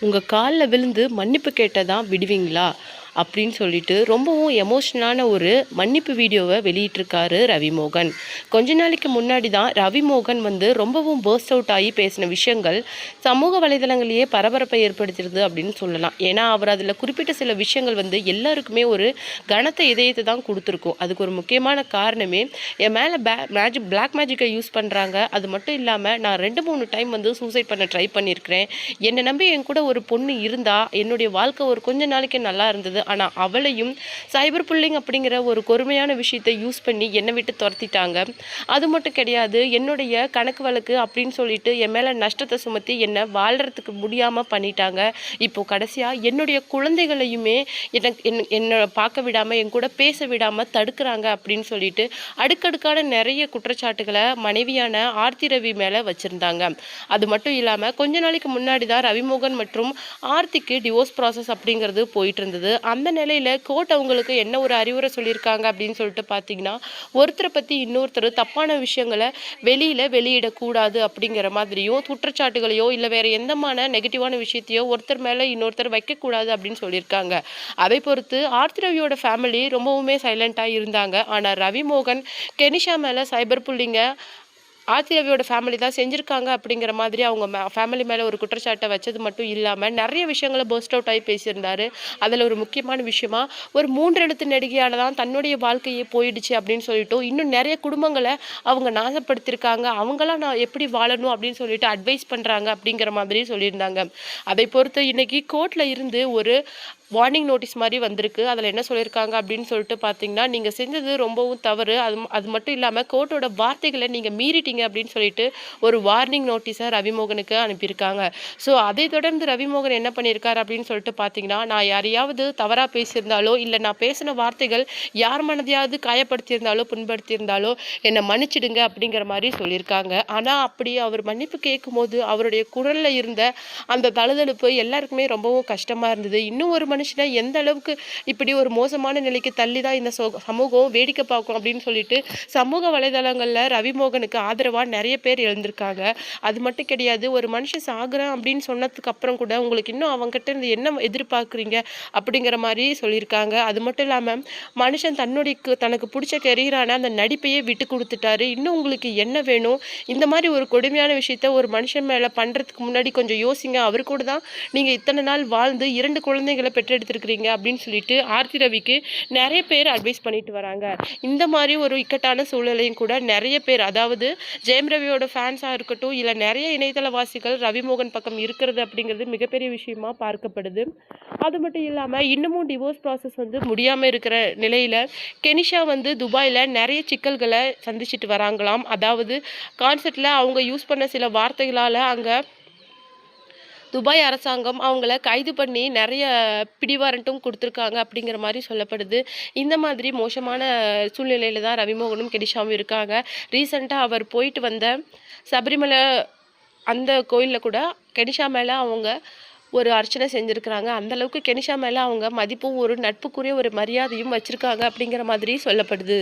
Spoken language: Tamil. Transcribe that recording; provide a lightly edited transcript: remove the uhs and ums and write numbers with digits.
உங்கள் காலில் விழுந்து மன்னிப்பு கேட்டதா விடுவீங்களா அப்படின்னு சொல்லிட்டு ரொம்பவும் எமோஷ்னலான ஒரு மன்னிப்பு வீடியோவை வெளியிட்டிருக்காரு ரவிமோகன். கொஞ்ச நாளைக்கு முன்னாடி தான் ரவிமோகன் ரொம்பவும் பர்ஸ்ட் அவுட் ஆகி பேசின விஷயங்கள் சமூக வலைதளங்களையே பரபரப்பை ஏற்படுத்திடுது அப்படின்னு சொல்லலாம். ஏன்னா அவர் அதில் குறிப்பிட்ட சில விஷயங்கள் எல்லாருக்குமே ஒரு கனத்த இதயத்தை தான் கொடுத்துருக்கும். அதுக்கு ஒரு முக்கியமான காரணமே என் மேலே பிளாக் மேஜிக்கை யூஸ் பண்ணுறாங்க. அது மட்டும் இல்லாமல் நான் 2-3 டைம் சூசைட் பண்ண ட்ரை பண்ணியிருக்கிறேன். என்னை நம்பி என் கூட ஒரு பொண்ணு இருந்தா என்னுடைய வாழ்க்கை ஒரு கொஞ்ச நாளைக்கு நல்லா இருந்தது. ஆனால் அவளையும் சைபர் புல்லிங் அப்படிங்கிற ஒரு கொடுமையான விஷயத்தை யூஸ் பண்ணி என்னை விட்டு துரத்திட்டாங்க. அது மட்டும் கிடையாது, என்னுடைய கணக்கு வழக்கு அப்படின்னு சொல்லிட்டு என் மேலே நஷ்டத்தை சுமத்தி என்னை வாழ்கிறதுக்கு முடியாமல் பண்ணிட்டாங்க. இப்போது கடைசியாக என்னுடைய குழந்தைகளையுமே என்னை பார்க்க விடாமல் என் கூட பேச விடாமல் தடுக்கிறாங்க அப்படின்னு சொல்லிட்டு அடுக்கடுக்கான நிறைய குற்றச்சாட்டுகளை மனைவியான ஆர்த்தி ரவி மேலே வச்சுருந்தாங்க. அது மட்டும் இல்லாமல் கொஞ்ச நாளைக்கு முன்னாடி தான் ரவிமோகன் மற்றும் ஆர்த்திக்கு டிவோர்ஸ் ப்ராசஸ் அப்படிங்கிறது போயிட்டு இருந்தது. அந்த நிலையில் கோர்ட் அவங்களுக்கு என்ன ஒரு அறிவுரை சொல்லியிருக்காங்க அப்படின்னு சொல்லிட்டு பார்த்தீங்கன்னா, ஒருத்தரை பற்றி இன்னொருத்தர் தப்பான விஷயங்களை வெளியிடக்கூடாது அப்படிங்கிற மாதிரியும், குற்றச்சாட்டுகளையோ இல்லை வேறு எந்தமான நெகட்டிவான விஷயத்தையோ ஒருத்தர் மேலே இன்னொருத்தர் வைக்கக்கூடாது அப்படின்னு சொல்லியிருக்காங்க. அதை பொறுத்து ஆர்த்தி ரவியோட ஃபேமிலி ரொம்பவுமே சைலண்ட்டாக இருந்தாங்க. ஆனால் ரவிமோகன் கெனிஷா மேலே சைபர் புல்லிங்க ஆர்த்தி ரவியோட ஃபேமிலி தான் செஞ்சுருக்காங்க அப்படிங்கிற மாதிரி அவங்க ஃபேமிலி மேலே ஒரு குற்றச்சாட்டை வச்சது மட்டும் இல்லாமல் நிறைய விஷயங்களை பர்ஸ்ட் அவுட் ஆகி பேசியிருந்தார். அதில் ஒரு முக்கியமான விஷயமா ஒரு 3 எழுத்து நடிகையால் தான் தன்னுடைய வாழ்க்கையே போயிடுச்சு அப்படின்னு சொல்லிட்டு இன்னும் நிறைய குடும்பங்களை அவங்க நாசப்படுத்தியிருக்காங்க. அவங்களாம் நான் எப்படி வாழணும் அப்படின்னு சொல்லிட்டு அட்வைஸ் பண்ணுறாங்க அப்படிங்கிற மாதிரி சொல்லியிருந்தாங்க. அதை பொறுத்து இன்றைக்கி கோர்ட்டில் இருந்து ஒரு வார்னிங் நோட்டீஸ் மாதிரி வந்திருக்கு. அதில் என்ன சொல்லியிருக்காங்க அப்படின்னு சொல்லிட்டு பார்த்தீங்கன்னா, நீங்கள் செஞ்சது ரொம்பவும் தவறு. அது மட்டும் இல்லாமல் கோர்ட்டோட வார்த்தைகளை நீங்கள் மீறிட்டீங்க அப்படின்னு சொல்லிட்டு ஒரு வார்னிங் நோட்டீஸை ரவிமோகனுக்கு அனுப்பியிருக்காங்க. ஸோ அதை தொடர்ந்து ரவிமோகன் என்ன பண்ணியிருக்காரு அப்படின்னு சொல்லிட்டு பார்த்தீங்கன்னா, நான் யாரையாவது தவறாக பேசியிருந்தாலோ இல்லை நான் பேசின வார்த்தைகள் யார் மனதையாவது காயப்படுத்தியிருந்தாலோ புண்படுத்தியிருந்தாலோ என்னை மன்னிச்சிடுங்க அப்படிங்கிற மாதிரி சொல்லியிருக்காங்க. ஆனால் அப்படி அவர் மன்னிப்பு கேட்கும்போது அவருடைய குரலில் இருந்த அந்த தழுதழுப்பு எல்லாருக்குமே ரொம்பவும் கஷ்டமாக இருந்தது. இன்னும் ஒரு மனுஷனை எந்த அளவுக்கு இப்படி ஒரு மோசமான நிலைக்கு தள்ளி தான் இந்த சமூகம் வேடிக்கை பார்க்கும் அப்படின்னு சொல்லிட்டு சமூக வலைதளங்களில் ரவிமோகனுக்கு ஆதரவாக நிறைய பேர் எழுந்திருக்காங்க. அது மட்டும் கிடையாது, ஒரு மனுஷன் சாகுறான் அப்படின்னு சொன்னதுக்கு அப்புறம் கூட உங்களுக்கு இன்னும் அவங்ககிட்ட இருந்து என்ன எதிர்பார்க்குறீங்க அப்படிங்கிற மாதிரி சொல்லியிருக்காங்க. அது மட்டும் இல்லாமல் மனுஷன் தனக்கு பிடிச்ச கெரியரான அந்த நடிப்பையே விட்டு கொடுத்துட்டாரு. இன்னும் உங்களுக்கு என்ன வேணும்? இந்த மாதிரி ஒரு கொடுமையான விஷயத்த ஒரு மனுஷன் மேலே பண்ணுறதுக்கு முன்னாடி கொஞ்சம் யோசிங்க. அவர் கூட தான் நீங்கள் இத்தனை நாள் வாழ்ந்து 2 குழந்தைகளை பெற்றெடுத்திருக்கிறீங்க அப்படின்னு சொல்லிட்டு ஆர்த்தி ரவிக்கு நிறைய பேர் அட்வைஸ் பண்ணிட்டு வராங்க. இந்த மாதிரி ஒரு இக்கட்டான சூழ்நிலையும் கூட நிறைய பேர், அதாவது ஜெயம் ரவியோட ஃபேன்ஸாக இருக்கட்டும் இல்லை நிறைய இணையதளவாசிகள் ரவிமோகன் பக்கம் இருக்கிறது அப்படிங்கிறது மிகப்பெரிய விஷயமா பார்க்கப்படுது. அது மட்டும் இல்லாமல் இன்னமும் டிவோர்ஸ் ப்ராசஸ் முடியாமல் இருக்கிற நிலையில் கெனிஷா துபாயில் நிறைய சிக்கல்களை சந்திச்சுட்டு வராங்களாம். அதாவது கான்செர்ட்டில் அவங்க யூஸ் பண்ண சில வார்த்தைகளால் அங்கே துபாய் அரசாங்கம் அவங்கள கைது பண்ணி நிறைய பிடிவாரண்ட்டும் கொடுத்துருக்காங்க அப்படிங்கிற மாதிரி சொல்லப்படுது. இந்த மாதிரி மோசமான சூழ்நிலையில் தான் ரவிமோகனும் கெனிஷாவும் இருக்காங்க. ரீசெண்டாக அவர் போயிட்டு வந்த சபரிமலை அந்த கோயிலில் கூட கெனிஷா மேலே அவங்க ஒரு அர்ச்சனை செஞ்சுருக்கிறாங்க. அந்தளவுக்கு கெனிஷா மேலே அவங்க மதிப்பும் ஒரு நட்புக்குரிய ஒரு மரியாதையும் வச்சுருக்காங்க அப்படிங்கிற மாதிரி சொல்லப்படுது.